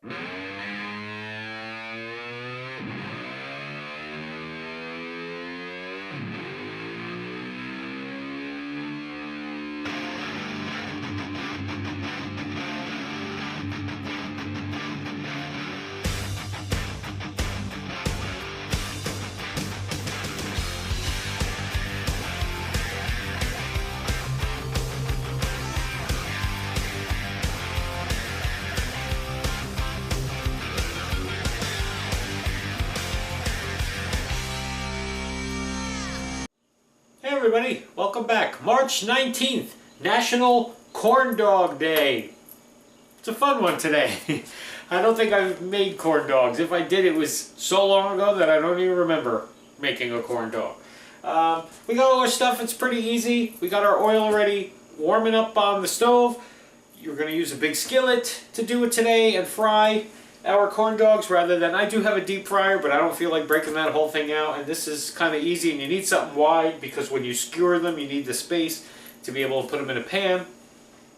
Hey everybody, welcome back. March 19th, National Corn Dog Day. It's a fun one today. I don't think I've made corn dogs. If I did, it was so long ago that I don't even remember making a corn dog. We got all our stuff, it's pretty easy. We got our oil already warming up on the stove. You're going to use a big skillet to do it today and fry our corn dogs rather than, I do have a deep fryer, but I don't feel like breaking that whole thing out, and this is kind of easy, and you need something wide because when you skewer them you need the space to be able to put them in a pan.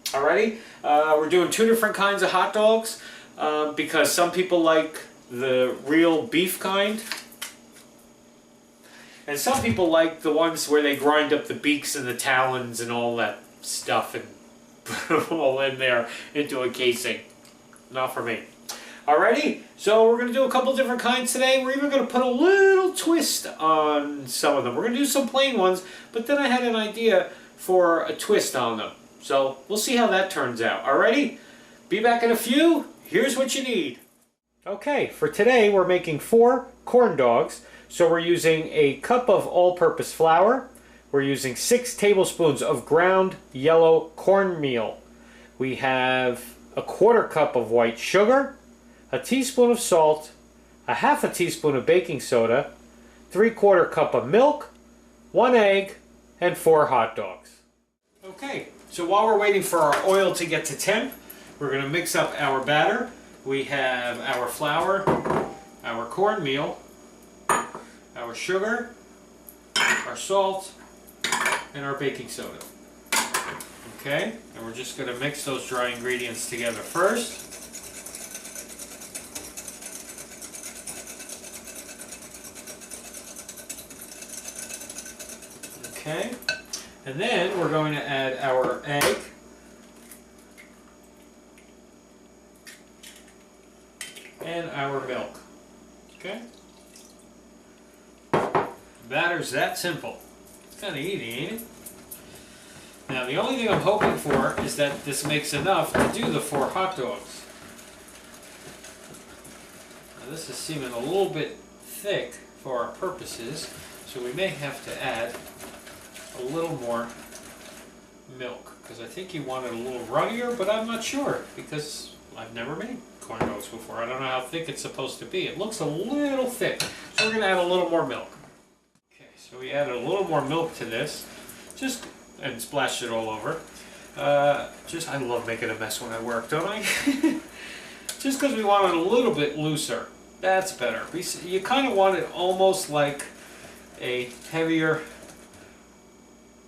Alrighty, we're doing two different kinds of hot dogs because some people like the real beef kind and some people like the ones where they grind up the beaks and the talons and all that stuff and put them all in there into a casing. Not for me. Alrighty, so we're going to do a couple different kinds today. We're even going to put a little twist on some of them. We're going to do some plain ones, but then I had an idea for a twist on them. So we'll see how that turns out. Alrighty, be back in a few. Here's what you need. Okay, for today we're making 4 corn dogs. So we're using a cup of all-purpose flour. We're using 6 tablespoons of ground yellow cornmeal. We have a 1/4 cup of white sugar, a teaspoon of salt, a 1/2 teaspoon of baking soda, 3/4 cup of milk, 1 egg, and 4 hot dogs. Okay, so while we're waiting for our oil to get to temp, we're going to mix up our batter. We have our flour, our cornmeal, our sugar, our salt, and our baking soda. Okay, and we're just going to mix those dry ingredients together first. Okay, and then we're going to add our egg, and our milk. Okay, the batter's that simple. It's kind of easy, ain't it? Now the only thing I'm hoping for is that this makes enough to do the 4 hot dogs. Now this is seeming a little bit thick for our purposes, so we may have to add a little more milk, because I think you want it a little runnier, but I'm not sure because I've never made corn dogs before. I don't know how thick it's supposed to be. It looks a little thick, so we're going to add a little more milk. Okay, so we added a little more milk to this, and splashed it all over. I love making a mess when I work, don't I? Just because we want it a little bit looser. That's better. You kind of want it almost like a heavier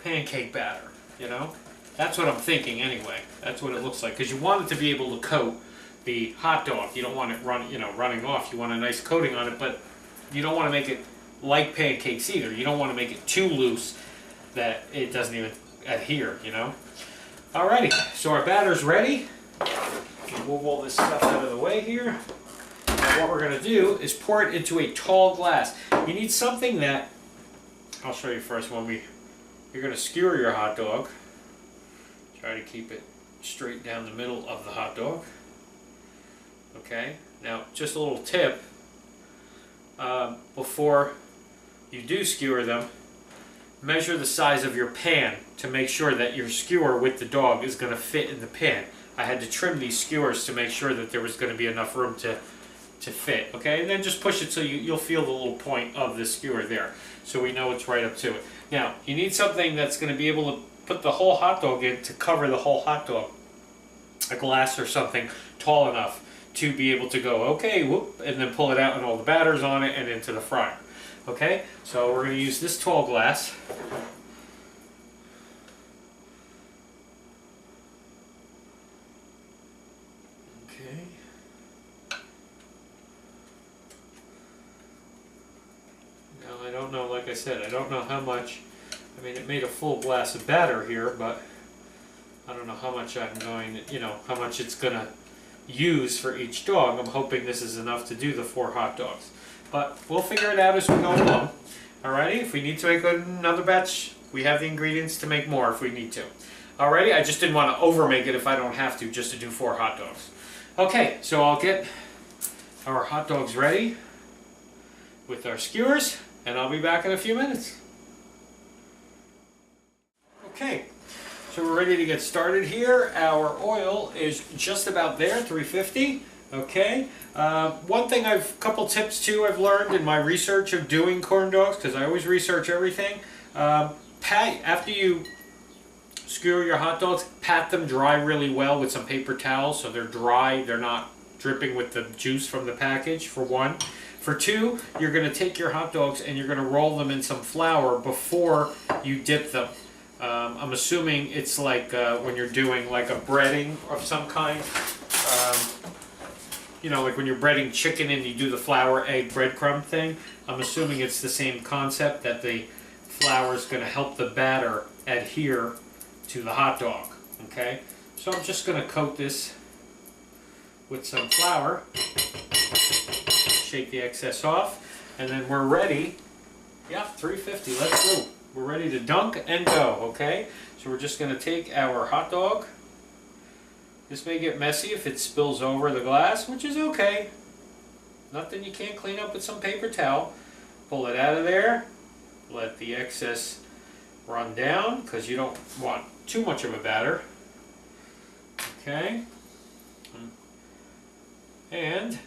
pancake batter, you know? That's what I'm thinking anyway. That's what it looks like, because you want it to be able to coat the hot dog. You don't want it running off. You want a nice coating on it, but you don't want to make it like pancakes either. You don't want to make it too loose that it doesn't even adhere, you know? Alrighty, so our batter's ready. We'll move all this stuff out of the way here. And what we're going to do is pour it into a tall glass. You need something that, I'll show you first when you're going to skewer your hot dog. Try to keep it straight down the middle of the hot dog. Okay, now just a little tip. Before you do skewer them, measure the size of your pan to make sure that your skewer with the dog is going to fit in the pan. I had to trim these skewers to make sure that there was going to be enough room to fit. Okay, and then just push it so you'll feel the little point of the skewer there, so we know it's right up to it. Now you need something that's going to be able to put the whole hot dog in to cover the whole hot dog. A glass or something tall enough to be able to go, okay, whoop, and then pull it out and all the batter's on it and into the fryer. Okay, so we're going to use this tall glass. Okay. said, I don't know how much. I mean, it made a full glass of batter here, but I don't know how much I'm going to, how much it's going to use for each dog. I'm hoping this is enough to do the 4 hot dogs. But we'll figure it out as we go along. Alrighty, if we need to make another batch, we have the ingredients to make more if we need to. Alrighty, I just didn't want to over make it if I don't have to, just to do 4 hot dogs. Okay, so I'll get our hot dogs ready with our skewers, and I'll be back in a few minutes. Okay, so we're ready to get started here. Our oil is just about there, 350. Okay, couple tips too I've learned in my research of doing corn dogs, because I always research everything. After you skewer your hot dogs, pat them dry really well with some paper towels so they're dry, they're not dripping with the juice from the package, for one. For two, you're going to take your hot dogs and you're going to roll them in some flour before you dip them. I'm assuming it's like when you're doing like a breading of some kind. Like when you're breading chicken and you do the flour, egg, breadcrumb thing. I'm assuming it's the same concept, that the flour is going to help the batter adhere to the hot dog. Okay, so I'm just going to coat this with some flour, shake the excess off, and then we're ready. Yeah, 350, let's go. We're ready to dunk and go, okay? So we're just going to take our hot dog. This may get messy if it spills over the glass, which is okay. Nothing you can't clean up with some paper towel. Pull it out of there. Let the excess run down, because you don't want too much of a batter. Okay. And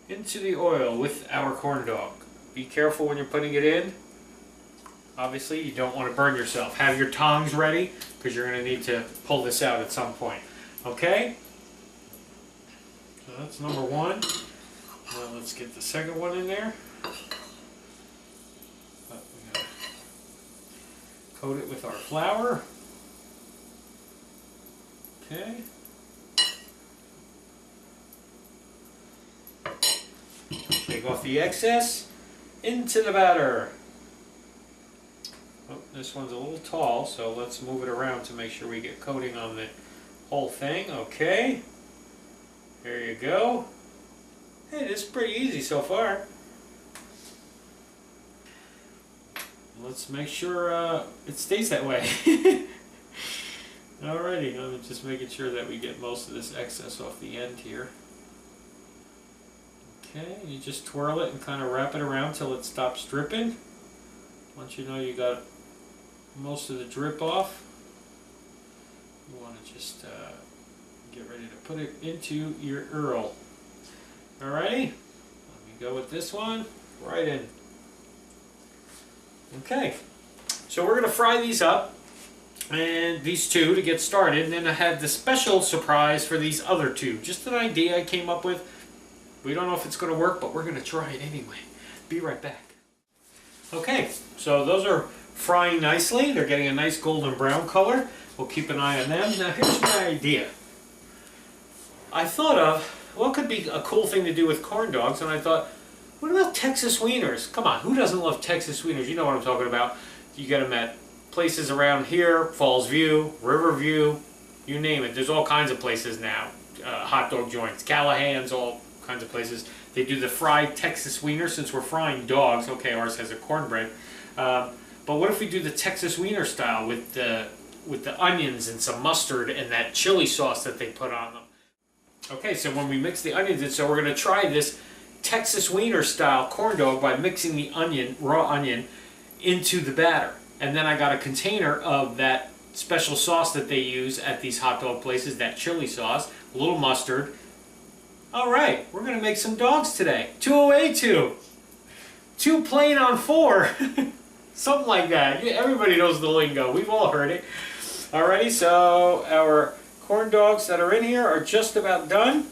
into the oil with our corn dog. Be careful when you're putting it in. Obviously, you don't want to burn yourself. Have your tongs ready, because you're going to need to pull this out at some point. Okay? So that's number one. Now let's get the second one in there. But we gotta coat it with our flour. Okay. Take off the excess. Into the batter. Oh, this one's a little tall, so let's move it around to make sure we get coating on the whole thing. Okay. There you go. Hey, this is pretty easy so far. Let's make sure it stays that way. Alrighty, I'm just making sure that we get most of this excess off the end here. Okay, you just twirl it and kind of wrap it around till it stops dripping. Once you know you got most of the drip off, you want to just get ready to put it into your Earl. Alrighty, let me go with this one right in. Okay, so we're going to fry these up, and these two to get started, and then I have the special surprise for these other two. Just an idea I came up with. We don't know if it's going to work, but we're going to try it anyway. Be right back. Okay, so those are frying nicely. They're getting a nice golden brown color. We'll keep an eye on them. Now here's my idea. I thought of what could be a cool thing to do with corn dogs, and I thought, what about Texas wieners? Come on, who doesn't love Texas wieners? You know what I'm talking about. You get them at places around here, Falls View, Riverview, you name it. There's all kinds of places now. Hot dog joints, Callahan's, all kinds of places. They do the fried Texas wiener. Since we're frying dogs, okay, ours has a cornbread. But what if we do the Texas wiener style with the onions and some mustard and that chili sauce that they put on them? Okay, so when we mix the onions in, so we're going to try this Texas wiener style corn dog by mixing the onion, raw onion, into the batter. And then I got a container of that special sauce that they use at these hot dog places, that chili sauce, a little mustard. Alright, we're going to make some dogs today. 208-2. 2 plain on 4. Something like that. Everybody knows the lingo. We've all heard it. Alrighty, so our corn dogs that are in here are just about done.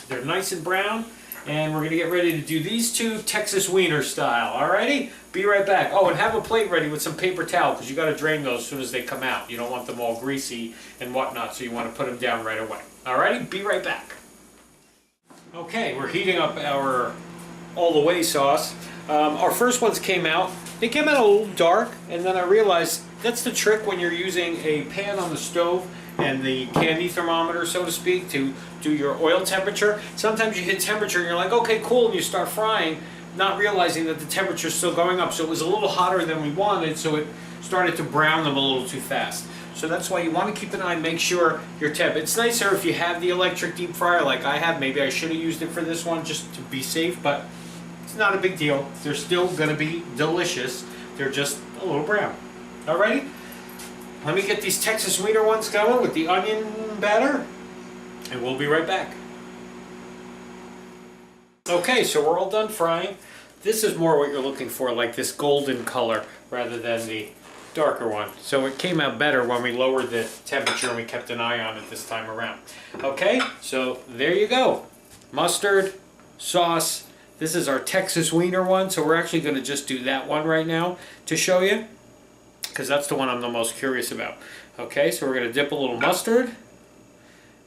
They're nice and brown. And we're going to get ready to do these two Texas wiener style. Alrighty? Be right back. Oh, and have a plate ready with some paper towel, because you got to drain those as soon as they come out. You don't want them all greasy and whatnot, so you want to put them down right away. Alrighty? Be right back. Okay, we're heating up our all the way sauce. Our first ones came out. They came out a little dark, and then I realized that's the trick when you're using a pan on the stove and the candy thermometer, so to speak, to do your oil temperature. Sometimes you hit temperature and you're like, okay, cool, and you start frying, not realizing that the temperature is still going up. So it was a little hotter than we wanted, so it started to brown them a little too fast. So that's why you want to keep an eye, make sure your temp. It's nicer if you have the electric deep fryer like I have. Maybe I should have used it for this one just to be safe, but it's not a big deal. They're still going to be delicious. They're just a little brown. Alrighty? Let me get these Texas Wiener ones going with the onion batter, and we'll be right back. Okay, so we're all done frying. This is more what you're looking for, like this golden color rather than the darker one. So it came out better when we lowered the temperature and we kept an eye on it this time around. Okay, so there you go. Mustard, sauce. This is our Texas Wiener one, so we're actually going to just do that one right now to show you, because that's the one I'm the most curious about. Okay, so we're going to dip a little mustard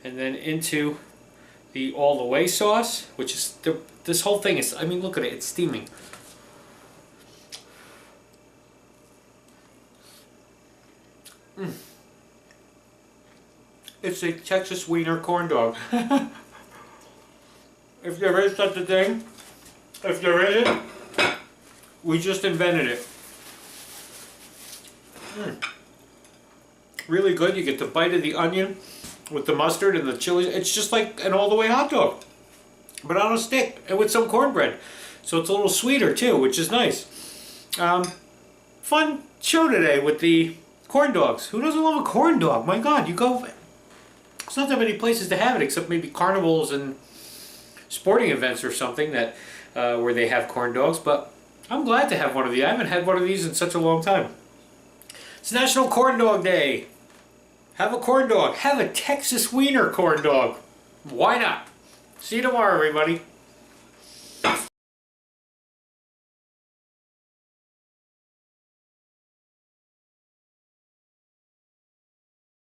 and then into the all the way sauce, which is this whole thing is, I mean, look at it, it's steaming. It's a Texas Wiener corn dog. If there is such a thing, if there isn't, we just invented it. Really good. You get the bite of the onion with the mustard and the chili. It's just like an all the way hot dog, but on a stick and with some cornbread. So it's a little sweeter too, which is nice. Fun show today with the corn dogs. Who doesn't love a corn dog? My God, you go. There's not that many places to have it except maybe carnivals and sporting events or something that where they have corn dogs. But I'm glad to have one of these. I haven't had one of these in such a long time. It's National Corn Dog Day. Have a corn dog. Have a Texas Wiener corn dog. Why not? See you tomorrow, everybody.